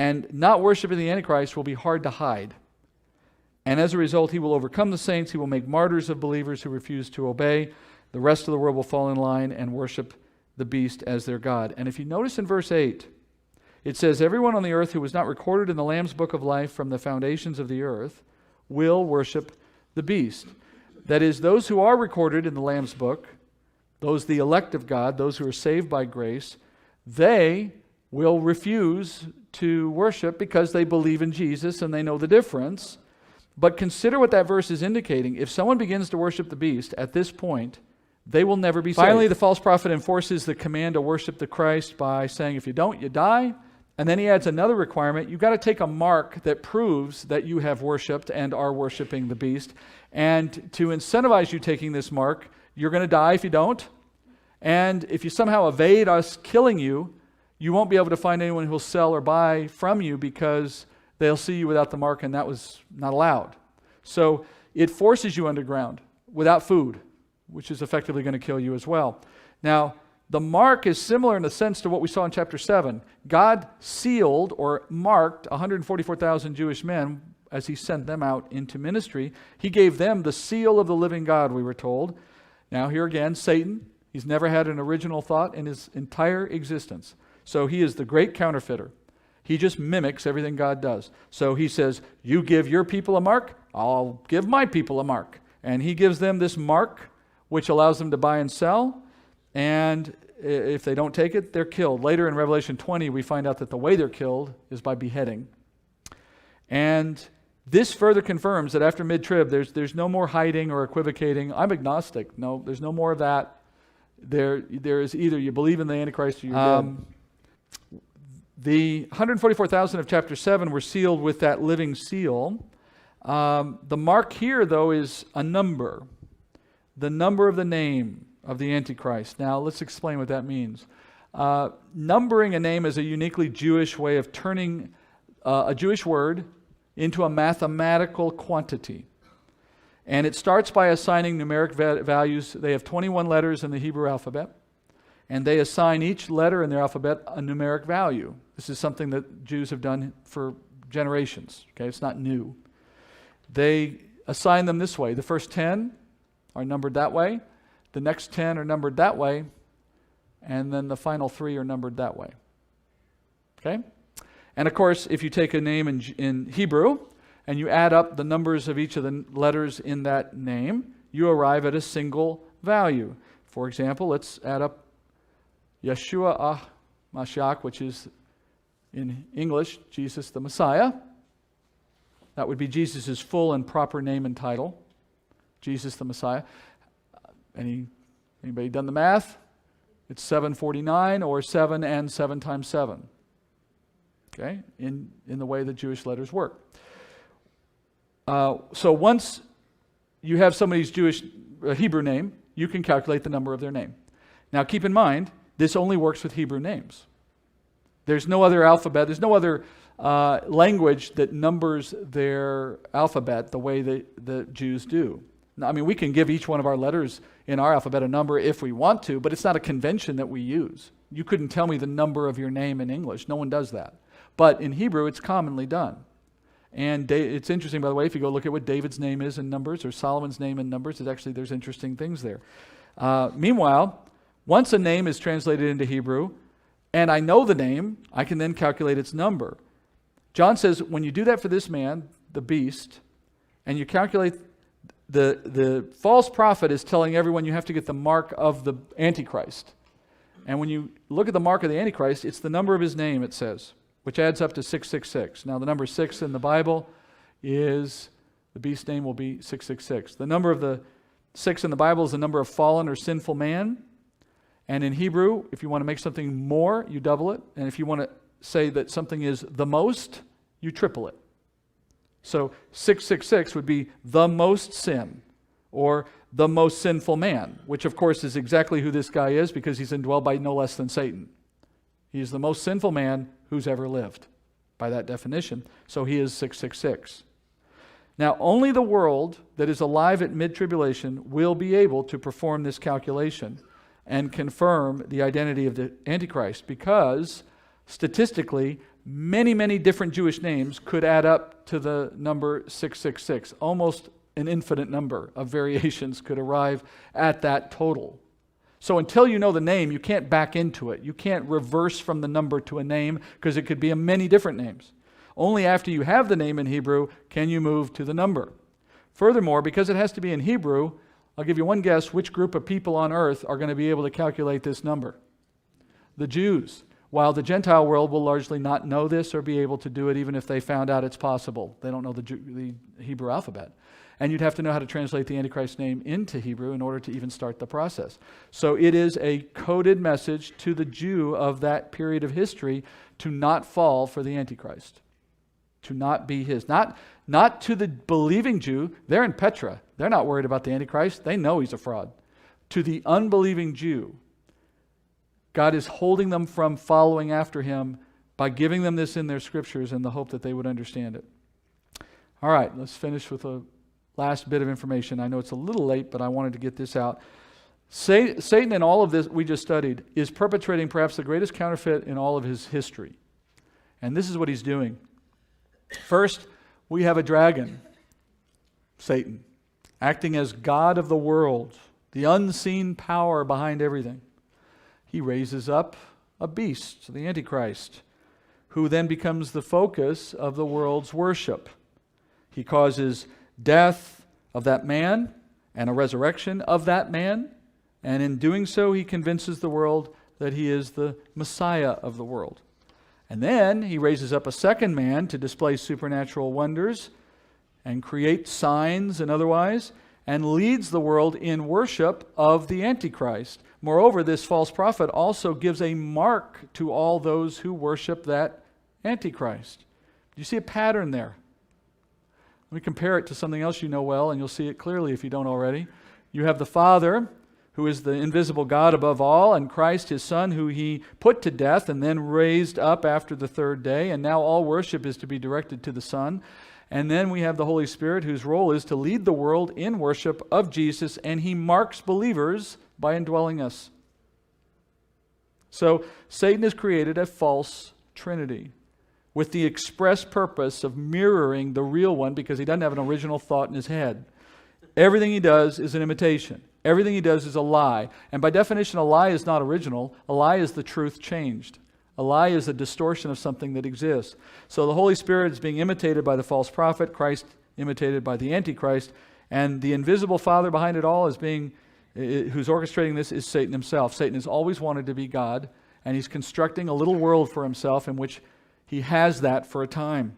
And not worshiping the Antichrist will be hard to hide. And as a result, he will overcome the saints. He will make martyrs of believers who refuse to obey. The rest of the world will fall in line and worship the beast as their God. And if you notice in verse 8, it says, everyone on the earth who was not recorded in the Lamb's book of life from the foundations of the earth will worship the beast. That is, those who are recorded in the Lamb's book, those the elect of God, those who are saved by grace, they will refuse to worship because they believe in Jesus and they know the difference. But consider what that verse is indicating. If someone begins to worship the beast at this point, they will never be saved. Finally, the false prophet enforces the command to worship the Christ by saying, if you don't, you die. And then he adds another requirement. You've got to take a mark that proves that you have worshipped and are worshiping the beast. And to incentivize you taking this mark, you're going to die if you don't. And if you somehow evade us killing you, you won't be able to find anyone who will sell or buy from you because they'll see you without the mark, and that was not allowed. So it forces you underground without food, which is effectively going to kill you as well. Now, the mark is similar in the sense to what we saw in chapter 7. God sealed or marked 144,000 Jewish men as he sent them out into ministry. He gave them the seal of the living God, we were told. Now here again, Satan, he's never had an original thought in his entire existence. So he is the great counterfeiter. He just mimics everything God does. So he says, you give your people a mark, I'll give my people a mark. And he gives them this mark, which allows them to buy and sell. And if they don't take it, they're killed. Later in Revelation 20, we find out that the way they're killed is by beheading. And this further confirms that after mid-trib, there's no more hiding or equivocating. I'm agnostic. No, there's no more of that. There is either you believe in the Antichrist or you're dead. The 144,000 of chapter 7 were sealed with that living seal. The mark here, though, is a number. The number of the name of the Antichrist. Now, let's explain what that means. Numbering a name is a uniquely Jewish way of turning a Jewish word into a mathematical quantity. And it starts by assigning numeric values. They have 21 letters in the Hebrew alphabet, and they assign each letter in their alphabet a numeric value. This is something that Jews have done for generations. Okay, it's not new. They assign them this way. The first 10 are numbered that way. The next 10 are numbered that way. And then the final 3 are numbered that way. Okay? And of course, if you take a name in Hebrew and you add up the numbers of each of the letters in that name, you arrive at a single value. For example, let's add up Yeshua Mashiach, which is in English, Jesus the Messiah. That would be Jesus' full and proper name and title, Jesus the Messiah. Anybody done the math? It's 749, or 7 and 7 times 7. Okay, in the way the Jewish letters work. So once you have somebody's Hebrew name, you can calculate the number of their name. Now keep in mind, this only works with Hebrew names. There's no other alphabet, there's no other language that numbers their alphabet the way the Jews do. Now, I mean, we can give each one of our letters in our alphabet a number if we want to, but it's not a convention that we use. You couldn't tell me the number of your name in English. No one does that. But in Hebrew, it's commonly done. And it's interesting, by the way, if you go look at what David's name is in Numbers or Solomon's name in Numbers, there's interesting things there. Meanwhile, once a name is translated into Hebrew, and I know the name, I can then calculate its number. John says, when you do that for this man, the beast, and you calculate the false prophet is telling everyone you have to get the mark of the Antichrist. And when you look at the mark of the Antichrist, it's the number of his name, it says, which adds up to 666. Now, the number 6 in the Bible is, the beast's name will be 666. The number of the 6 in the Bible is the number of fallen or sinful man. And in Hebrew, if you want to make something more, you double it. And if you want to say that something is the most, you triple it. So 666 would be the most sin, or the most sinful man, which of course is exactly who this guy is, because he's indwelled by no less than Satan. He is the most sinful man who's ever lived, by that definition. So he is 666. Now, only the world that is alive at mid-tribulation will be able to perform this calculation and confirm the identity of the Antichrist, because statistically, many, many different Jewish names could add up to the number 666. Almost an infinite number of variations could arrive at that total. So until you know the name, you can't back into it. You can't reverse from the number to a name because it could be many different names. Only after you have the name in Hebrew can you move to the number. Furthermore, because it has to be in Hebrew, I'll give you one guess which group of people on earth are going to be able to calculate this number. The Jews. While the Gentile world will largely not know this or be able to do it even if they found out it's possible. They don't know the Hebrew alphabet. And you'd have to know how to translate the Antichrist name into Hebrew in order to even start the process. So it is a coded message to the Jew of that period of history to not fall for the Antichrist. To not be his. Not to the believing Jew. They're in Petra. They're not worried about the Antichrist. They know he's a fraud. To the unbelieving Jew, God is holding them from following after him by giving them this in their scriptures in the hope that they would understand it. All right, let's finish with a last bit of information. I know it's a little late, but I wanted to get this out. Satan in all of this we just studied is perpetrating perhaps the greatest counterfeit in all of his history. And this is what he's doing. First, we have a dragon, Satan, acting as God of the world, the unseen power behind everything. He raises up a beast, the Antichrist, who then becomes the focus of the world's worship. He causes death of that man and a resurrection of that man, and in doing so, he convinces the world that he is the Messiah of the world. And then he raises up a second man to display supernatural wonders and create signs and otherwise, and leads the world in worship of the Antichrist. Moreover, this false prophet also gives a mark to all those who worship that Antichrist. Do you see a pattern there? Let me compare it to something else you know well, and you'll see it clearly if you don't already. You have the Father, who is the invisible God above all, and Christ, his Son, who he put to death and then raised up after the third day, and now all worship is to be directed to the Son. And then we have the Holy Spirit, whose role is to lead the world in worship of Jesus, and he marks believers by indwelling us. So Satan has created a false trinity with the express purpose of mirroring the real one because he doesn't have an original thought in his head. Everything he does is an imitation. Everything he does is a lie. And by definition, a lie is not original. A lie is the truth changed. A lie is a distortion of something that exists. So the Holy Spirit is being imitated by the false prophet, Christ imitated by the Antichrist, and the invisible Father behind it all who's orchestrating this is Satan himself. Satan has always wanted to be God, and he's constructing a little world for himself in which he has that for a time.